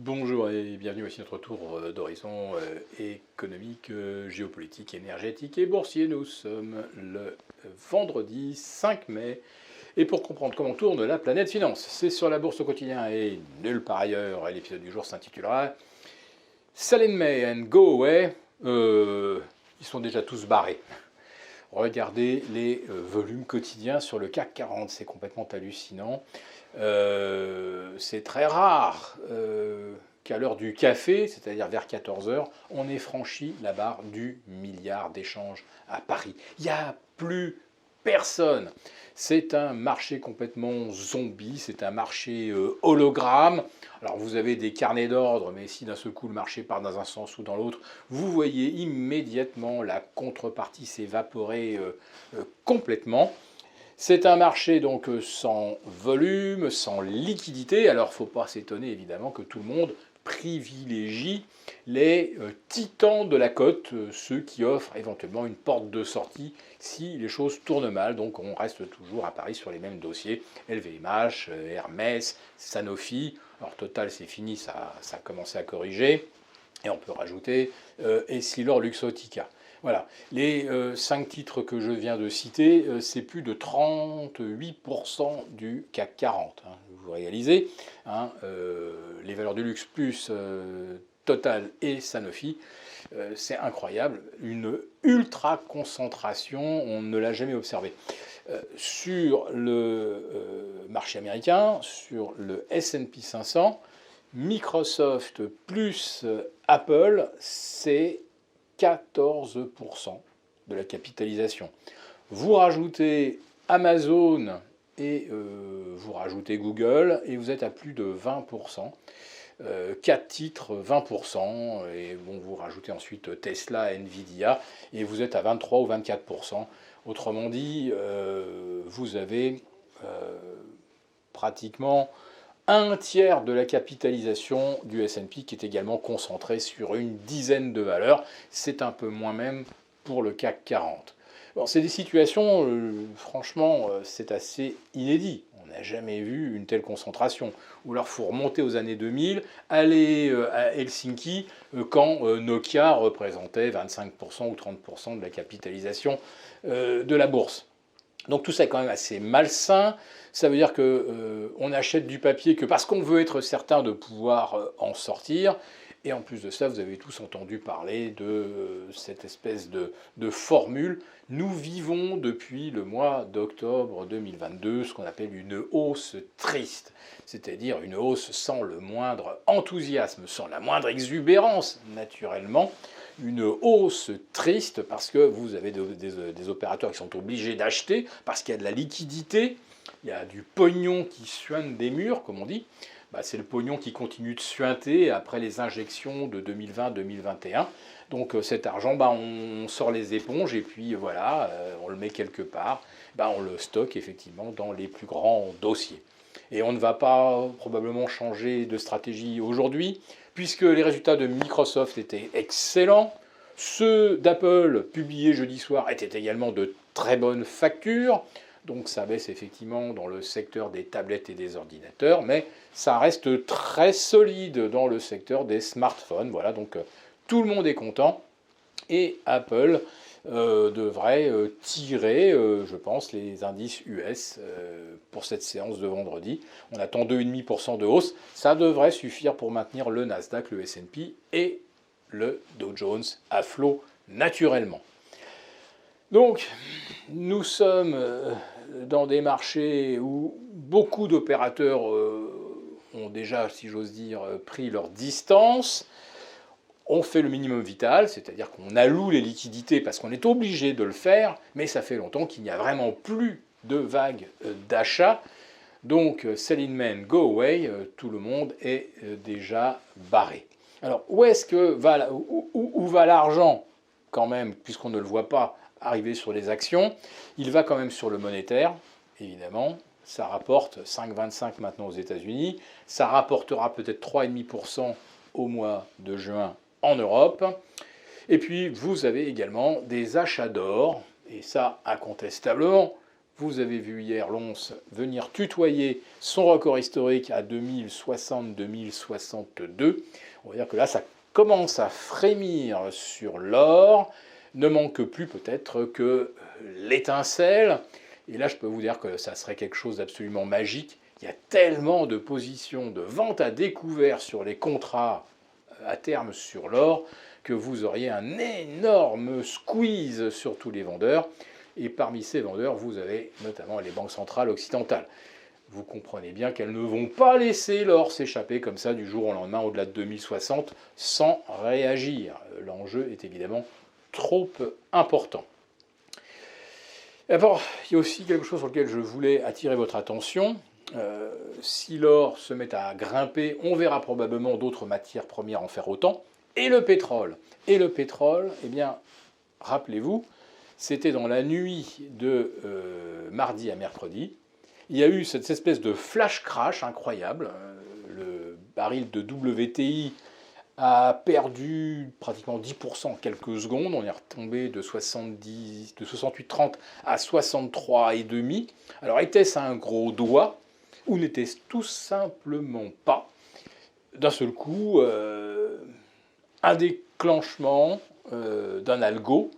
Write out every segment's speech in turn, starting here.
Bonjour et bienvenue aussi à notre tour d'horizon économique, géopolitique, énergétique et boursier. Nous sommes le vendredi 5 mai. Et pour comprendre comment tourne la planète finance, c'est sur la bourse au quotidien et nulle part ailleurs. Et l'épisode du jour s'intitulera Sell in May and Go Away. Ils sont déjà tous barrés. Regardez les volumes quotidiens sur le CAC 40, c'est complètement hallucinant. C'est très rare qu'à l'heure du café, c'est-à-dire vers 14 heures, on ait franchi la barre du milliard d'échanges à Paris. Il n'y a plus personne. C'est un marché complètement zombie, c'est un marché hologramme. Alors vous avez des carnets d'ordre, mais si d'un seul coup le marché part dans un sens ou dans l'autre, vous voyez immédiatement la contrepartie s'évaporer complètement. C'est un marché donc sans volume, sans liquidité. Alors il ne faut pas s'étonner évidemment que tout le monde privilégie les titans de la cote, ceux qui offrent éventuellement une porte de sortie si les choses tournent mal. Donc on reste toujours à Paris sur les mêmes dossiers, LVMH, Hermès, Sanofi. Alors Total c'est fini, ça a commencé à corriger. Et on peut rajouter Essilor Luxottica. Voilà, les 5 titres que je viens de citer, c'est plus de 38% du CAC 40. Hein, vous réalisez, hein, les valeurs du luxe plus Total et Sanofi, c'est incroyable, une ultra concentration, on ne l'a jamais observé. Sur le marché américain, sur le S&P 500, Microsoft plus Apple, c'est 14% de la capitalisation. Vous rajoutez Amazon et vous rajoutez Google et vous êtes à plus de 20%. 4 titres, 20%. Et bon, vous rajoutez ensuite Tesla, Nvidia et vous êtes à 23 ou 24%. Autrement dit, vous avez pratiquement un tiers de la capitalisation du S&P qui est également concentré sur une dizaine de valeurs. C'est un peu moins même pour le CAC 40. Bon, c'est des situations, franchement, c'est assez inédit. On n'a jamais vu une telle concentration. Ou alors il faut remonter aux années 2000, aller à Helsinki quand Nokia représentait 25% ou 30% de la capitalisation de la bourse. Donc tout ça est quand même assez malsain. Ça veut dire qu'on achète du papier que parce qu'on veut être certain de pouvoir en sortir. Et en plus de ça, vous avez tous entendu parler de cette espèce de formule. Nous vivons depuis le mois d'octobre 2022 ce qu'on appelle une hausse triste, c'est-à-dire une hausse sans le moindre enthousiasme, sans la moindre exubérance naturellement. Une hausse triste parce que vous avez des opérateurs qui sont obligés d'acheter parce qu'il y a de la liquidité, il y a du pognon qui suinte des murs, comme on dit. C'est le pognon qui continue de suinter après les injections de 2020-2021. Donc cet argent, on sort les éponges et puis voilà, on le met quelque part, on le stocke effectivement dans les plus grands dossiers. Et on ne va pas probablement changer de stratégie aujourd'hui, puisque les résultats de Microsoft étaient excellents. Ceux d'Apple, publiés jeudi soir, étaient également de très bonnes factures. Donc ça baisse effectivement dans le secteur des tablettes et des ordinateurs, mais ça reste très solide dans le secteur des smartphones. Voilà, donc tout le monde est content. Et Apple devrait tirer, je pense, les indices US pour cette séance de vendredi. On attend 2,5% de hausse. Ça devrait suffire pour maintenir le Nasdaq, le S&P et le Dow Jones à flot naturellement. Donc, nous sommes dans des marchés où beaucoup d'opérateurs ont déjà, si j'ose dire, pris leur distance. On fait le minimum vital, c'est-à-dire qu'on alloue les liquidités parce qu'on est obligé de le faire, mais ça fait longtemps qu'il n'y a vraiment plus de vague d'achat. Donc, sell in May, go away, tout le monde est déjà barré. Alors, où va l'argent, quand même, puisqu'on ne le voit pas arriver sur les actions? Il va quand même sur le monétaire, évidemment. Ça rapporte 5,25 maintenant aux États-Unis. Ça rapportera peut-être 3,5% au mois de juin en Europe. Et puis, vous avez également des achats d'or, et ça, incontestablement, Vous avez vu hier l'once venir tutoyer son record historique à 2060-2062. On va dire que là, ça commence à frémir sur l'or. Ne manque plus peut-être que l'étincelle. Et là, je peux vous dire que ça serait quelque chose d'absolument magique. Il y a tellement de positions de vente à découvert sur les contrats à terme sur l'or que vous auriez un énorme squeeze sur tous les vendeurs. Et parmi ces vendeurs, vous avez notamment les banques centrales occidentales. Vous comprenez bien qu'elles ne vont pas laisser l'or s'échapper comme ça du jour au lendemain au-delà de 2060 sans réagir. L'enjeu est évidemment trop important. D'abord, il y a aussi quelque chose sur lequel je voulais attirer votre attention. Si l'or se met à grimper, on verra probablement d'autres matières premières en faire autant. Et le pétrole. Et le pétrole, eh bien, rappelez-vous, c'était dans la nuit de mardi à mercredi. Il y a eu cette espèce de flash crash incroyable. Le baril de WTI a perdu pratiquement 10% en quelques secondes. On est retombé de 68,30 à 63,5. Alors était-ce un gros doigt ou n'était-ce tout simplement pas, d'un seul coup, un déclenchement d'un algo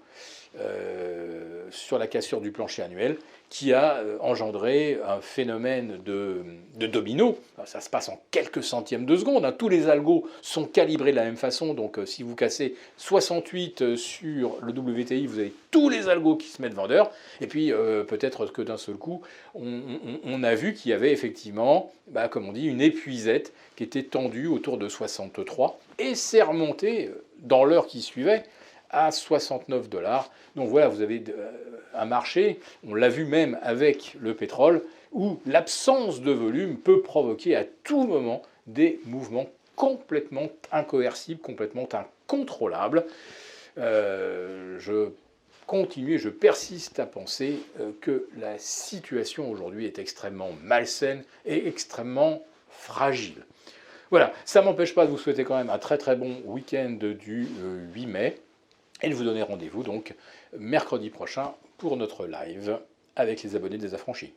sur la cassure du plancher annuel qui a engendré un phénomène de domino. Ça se passe en quelques centièmes de seconde. Hein. Tous les algos sont calibrés de la même façon. Donc si vous cassez 68 sur le WTI, vous avez tous les algos qui se mettent vendeurs. Et puis peut-être que d'un seul coup, on a vu qu'il y avait effectivement, comme on dit, une épuisette qui était tendue autour de 63 et s'est remontée dans l'heure qui suivait à 69 $. Donc voilà, vous avez un marché, on l'a vu même avec le pétrole, où l'absence de volume peut provoquer à tout moment des mouvements complètement incoercibles, complètement incontrôlables. Je continue et je persiste à penser que la situation aujourd'hui est extrêmement malsaine et extrêmement fragile. Voilà, ça ne m'empêche pas de vous souhaiter quand même un très très bon week-end du 8 mai. Et de vous donner rendez-vous donc mercredi prochain pour notre live avec les abonnés des Affranchis.